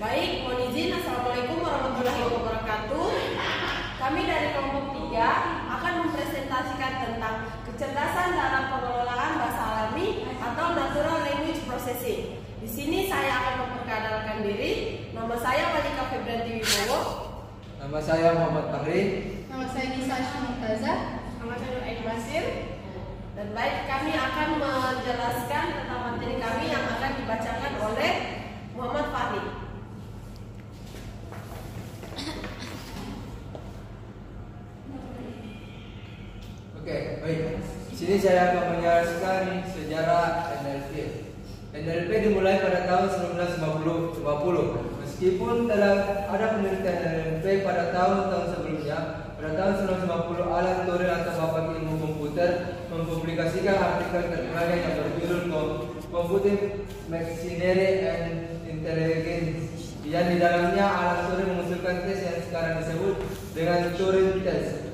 Baik, mohon izin. Assalamualaikum warahmatullahi wabarakatuh. Kami dari kelompok 3 akan mempresentasikan tentang kecerdasan dalam pengelolaan bahasa alami atau natural language processing. Di sini saya akan memperkenalkan diri. Nama saya Malika Febrianti Wibowo. Nama saya Muhammad Fahri. Nama saya Nisa Ashmutaza. Nama saya Nur Aik Basir. Dan baik, kami akan menjelaskan tentang materi kami yang akan dibacakan oleh Muhammad Fahri. Oke, baik. Di sini saya akan menjelaskan sejarah NLP. NLP dimulai pada tahun 1950. Meskipun telah ada penelitian NLP pada tahun-tahun sebelumnya, pada tahun 1950 Alan Turing atau Bapak Ilmu Komputer mempublikasikan artikel terkenalnya yang berjudul Computing Machinery and Intelligence, yang di dalamnya Alan Turing mengusulkan tes yang sekarang disebut dengan Turing Test.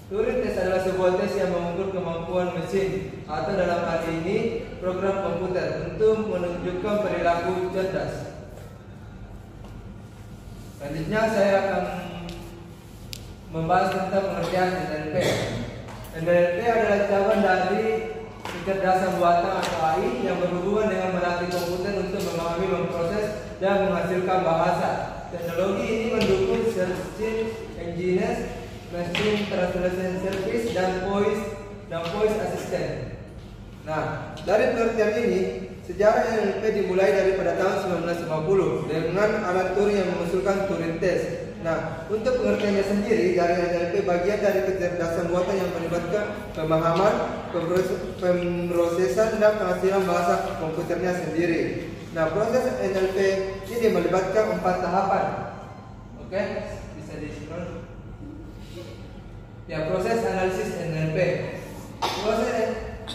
Turing Test adalah sebuah tes yang mengukur kemampuan mesin atau dalam hal ini program komputer untuk menunjukkan perilaku cerdas. Selanjutnya saya akan membahas tentang pengertian NLP. NLP adalah cabang dari kecerdasan buatan atau AI yang berhubungan dengan melatih komputer untuk memahami, memproses, dan menghasilkan bahasa. Teknologi ini mendukung search engines, machine translation service, dan voice assistant. Nah, dari pengertian ini, sejarah NLP dimulai daripada tahun 1950 dengan Alan Turing yang mengusulkan Turing Test. Nah, untuk pengertiannya sendiri, dari NLP bagian dari kecerdasan buatan yang melibatkan pemahaman, pemrosesan, dan penghasilan bahasa komputernya sendiri. Nah, proses NLP ini melibatkan 4 tahapan. Oke, bisa di-scroll. Ya, proses analisis NLP.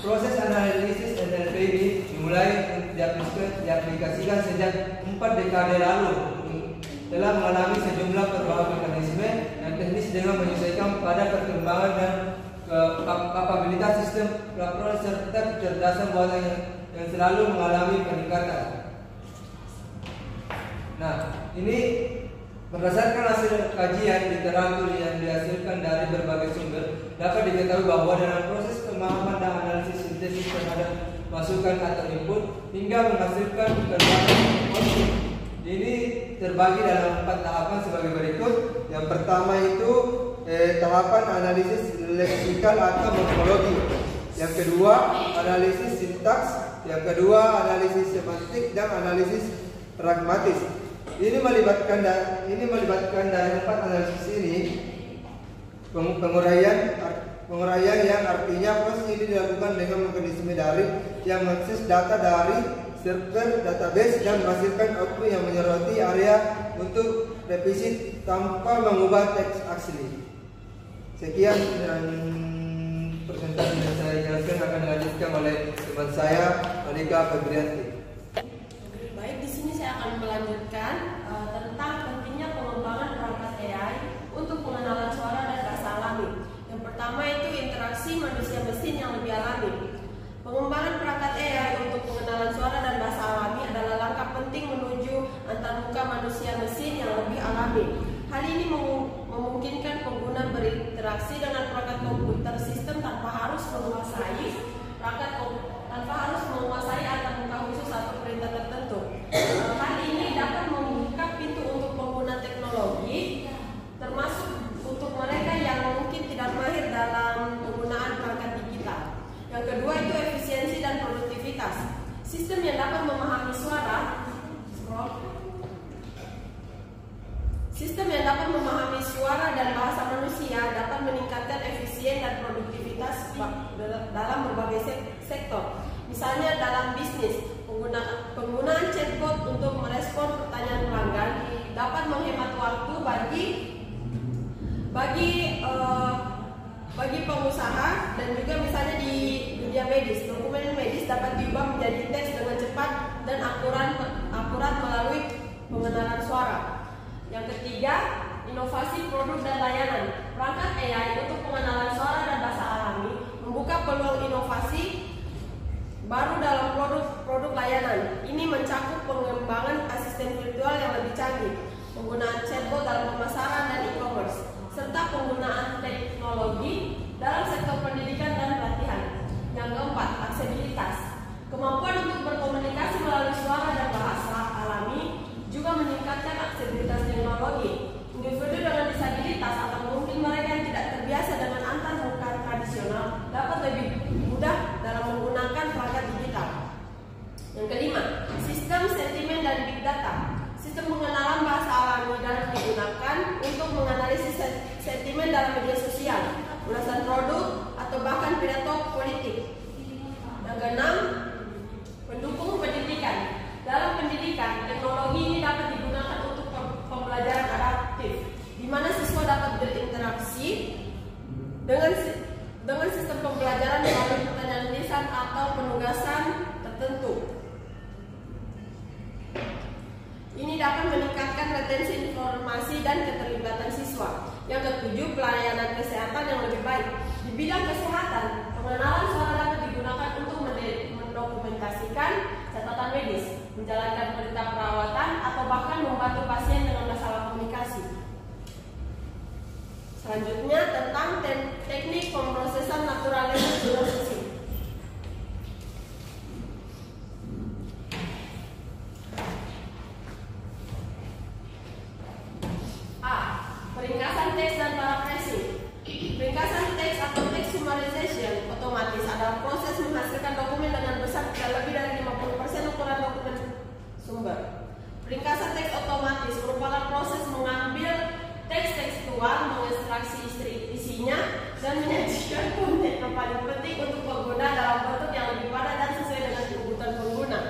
Proses analisis NLP ini dimulai diaplikasikan sejak 4 dekade lalu. Telah mengalami sejumlah perubahan mekanisme dan teknis dengan menyesuaikan pada perkembangan dan kapabilitas sistem laporan serta kecerdasan buatan yang selalu mengalami peningkatan. Nah, ini berdasarkan hasil kajian literatur yang dihasilkan dari berbagai sumber, dapat diketahui bahwa dalam proses pemahaman dan analisis sintesis terhadap masukan atau input hingga menghasilkan berbagai output. Ini terbagi dalam 4 tahapan sebagai berikut. Yang pertama itu tahapan analisis leksikal atau morfologi. Yang kedua analisis sintaks. Yang kedua analisis semantik dan analisis pragmatis. Ini melibatkan dari 4 analisis ini penguraian yang artinya proses ini dilakukan dengan mekanisme daring yang mengakses data dari server database dan menghasilkan output yang menyoroti area untuk revisi tanpa mengubah teks asli. Sekian dan presentasi yang saya jelaskan akan dilanjutkan oleh teman saya Malika Febrianti. Baik, di sini saya akan melanjutkan tentang pentingnya pengembangan perangkat AI untuk pengenalan suara dan bahasa alami. Yang pertama itu interaksi manusia mesin yang lebih alami. Pengembangan perangkat AI untuk pengenalan suara dan bahasa alami adalah langkah penting menuju antarmuka manusia mesin yang lebih alami. Hal ini memungkinkan pengguna berinteraksi dengan perangkat komputer sistem tanpa harus menguasai antarmuka khusus atau perintah tertentu. Hal ini dapat membuka pintu untuk pengguna teknologi, termasuk untuk mereka yang mungkin tidak mahir dalam penggunaan perangkat digital. Yang kedua itu efisiensi dan produktivitas. Sistem yang dapat memahami suara dan bahasa manusia dapat meningkatkan efisien dan produktivitas dalam berbagai sektor. Misalnya dalam bisnis, penggunaan chatbot untuk merespon pertanyaan pelanggan dapat menghemat waktu bagi pengusaha, dan juga misalnya di dunia medis, dokumen medis dapat diubah menjadi teks dengan cepat dan akurat melalui pengenalan suara. Yang ketiga, inovasi produk dan layanan. Perangkat AI untuk pengenalan suara dan bahasa alami membuka peluang inovasi baru dalam produk layanan. Ini mencakup pengembangan asisten virtual yang lebih canggih. kompetensi informasi dan keterlibatan siswa. Yang ketujuh, pelayanan kesehatan yang lebih baik. Di bidang kesehatan, pengenalan suara dapat digunakan untuk mendokumentasikan catatan medis, menjalankan perintah perawatan, atau bahkan membantu pasien dengan masalah komunikasi. Selanjutnya tentang teknik pemrosesan natural language processing. A. Peringkasan teks dan paraphrasing. Peringkasan teks atau text summarization otomatis adalah proses menghasilkan dokumen dengan besar tidak lebih dari 50% ukuran dokumen sumber. Peringkasan teks otomatis merupakan proses mengambil teks tekstual, mengekstraksi isinya, dan menyajikan konten yang paling penting untuk pengguna dalam bentuk yang lebih padat dan sesuai dengan kebutuhan pengguna.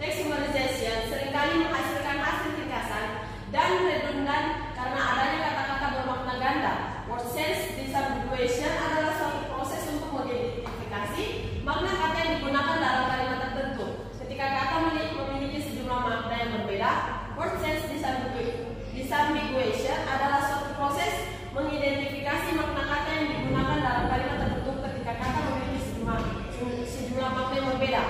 Text summarization seringkali menghasilkan hasil ringkasan dan redundan karena adanya kata-kata bermakna ganda. Word sense disambiguation adalah suatu proses untuk mengidentifikasi makna kata yang digunakan dalam kalimat tertentu. Ketika kata memiliki sejumlah makna yang berbeda, word sense disambiguation adalah suatu proses mengidentifikasi makna kata yang digunakan dalam kalimat tertentu ketika kata memiliki sejumlah makna yang berbeda.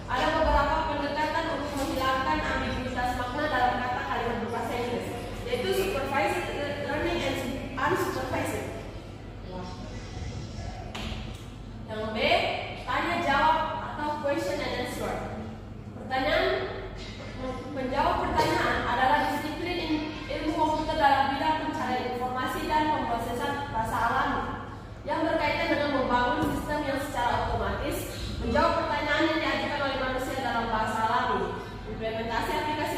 Ada beberapa pendekatan untuk menghilangkan ambiguitas makna dalam kata kalimat berbahasa Inggris, yaitu supervised learning and unsupervised. Yang B, tanya jawab atau question and answer. Menjawab pertanyaan adalah disiplin ilmu komputer dalam bidang pencarian informasi dan pemrosesan bahasa alami yang berkaitan dengan membangun sistem yang secara otomatis menjawab pertanyaan yang diajukan oleh manusia dalam bahasa alami. Implementasi aplikasi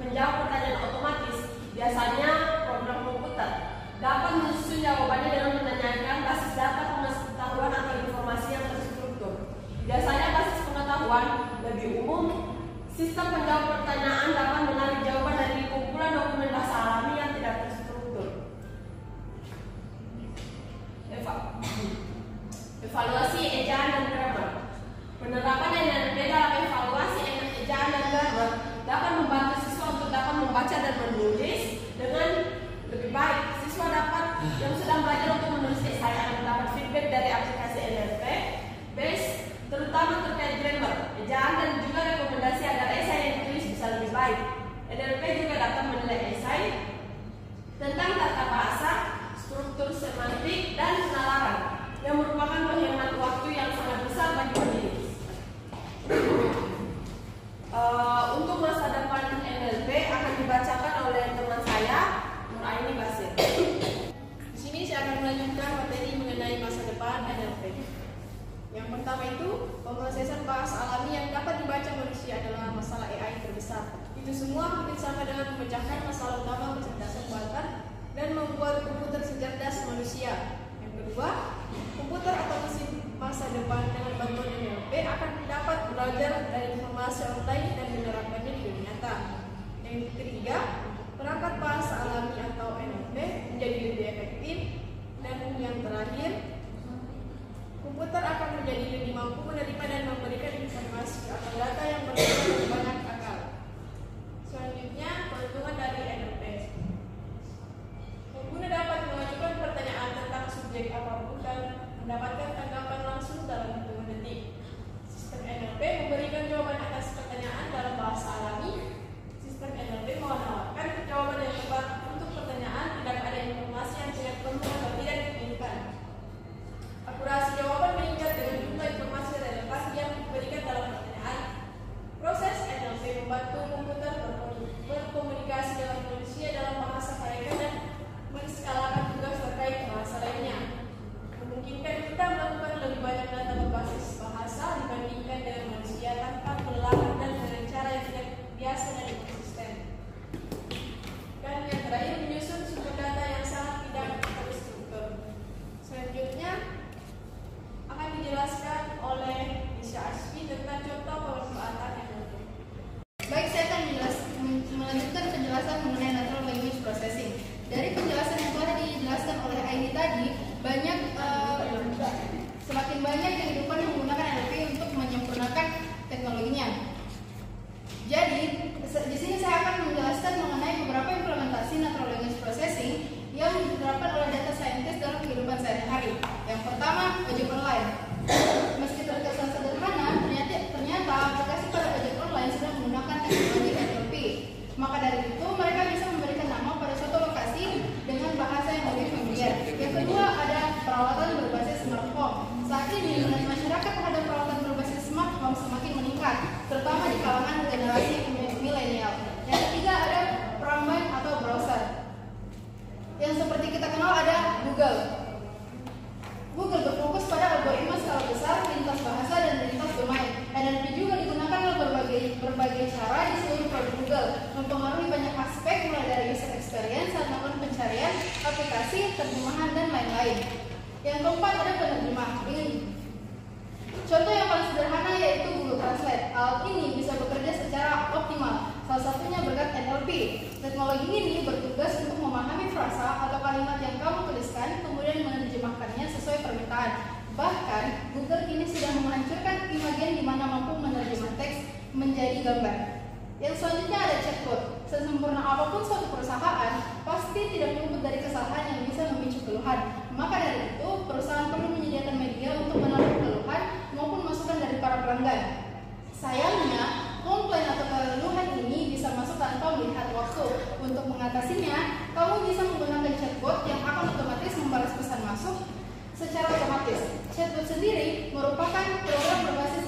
menjawab pertanyaan otomatis, biasanya program komputer, dapat menyusun jawabannya dengan menanyakan basis data pengetahuan atau informasi yang terstruktur. Biasanya basis pengetahuan lebih umum. Sistem penjawab pertanyaan dapat menarik jawaban dari kumpulan dokumen bahasa alami yang tidak terstruktur. Evaluasi ejaan dan grammar. Penerapan NLP dalam evaluasi ejaan dan grammar dapat membantu siswa untuk dapat membaca dan menulis dengan lebih baik. Siswa yang sedang belajar untuk menulis esai akan mendapat feedback dari aplikasi NLP base, terutama terkait grammar, ejaan, dan juga rekomendasi agar esai yang ditulis bisa lebih baik. NLP juga dapat menilai esai tentang tata bahasa, struktur semantik, dan penalaran yang merupakan penghemat waktu yang sangat besar bagi pendidik. Untuk masa depan NLP akan dibacakan oleh teman saya, Nuraini Basir. Di sini saya akan melanjutkan materi mengenai masa depan NLP. Yang pertama itu, pemrosesan bahasa alami yang dapat dibaca manusia adalah masalah AI terbesar. Itu semua hampir sama dengan memecahkan masalah utama kecerdasan buatan dan membuat komputer secerdas manusia. Yang kedua, komputer atau mesin masa depan dengan bantuan NLP akan dapat belajar dari informasi online dan menerapkannya di dunia nyata. Yang ketiga, perangkat bahasa alami atau NLP menjadi lebih efektif. Dan yang terakhir, komputer akan menjadi lebih mampu menerima dan memberikan informasi atau data yang berbeda dari banyak akal. Selanjutnya, keuntungan dari NLP. Pengguna dapat mengajukan pertanyaan tentang subjek apapun dan mendapatkan tanggapan langsung dalam hitungan detik. Sistem NLP memberikan jawaban atas pertanyaan dalam bahasa alami. Sistem NLP menawarkan jawaban yang tepat untuk pertanyaan, tidak ada informasi yang tidak perlu atau tidak diinginkan. Akurasi jawaban meningkat dengan jumlah informasi relevan yang lain. Yang keempat ada penerjemah. Contoh yang paling sederhana yaitu Google Translate. Alat ini bisa bekerja secara optimal, salah satunya berkat NLP. Teknologi ini bertugas untuk memahami frasa atau kalimat yang kamu tuliskan, kemudian menerjemahkannya sesuai permintaan. Bahkan, Google ini sudah menghancurkan imagen di mana mampu menerjemah teks menjadi gambar. Yang selanjutnya ada chatbot. Sesempurna apapun suatu perusahaan, pasti tidak luput dari kesalahan yang bisa memicu keluhan. Maka dari itu, perusahaan perlu menyediakan media untuk menampung keluhan maupun masukan dari para pelanggan. Sayangnya, komplain atau keluhan ini bisa masuk tanpa melihat waktu. Untuk mengatasinya, kamu bisa menggunakan chatbot yang akan otomatis membalas pesan masuk secara otomatis. Chatbot sendiri merupakan program berbasis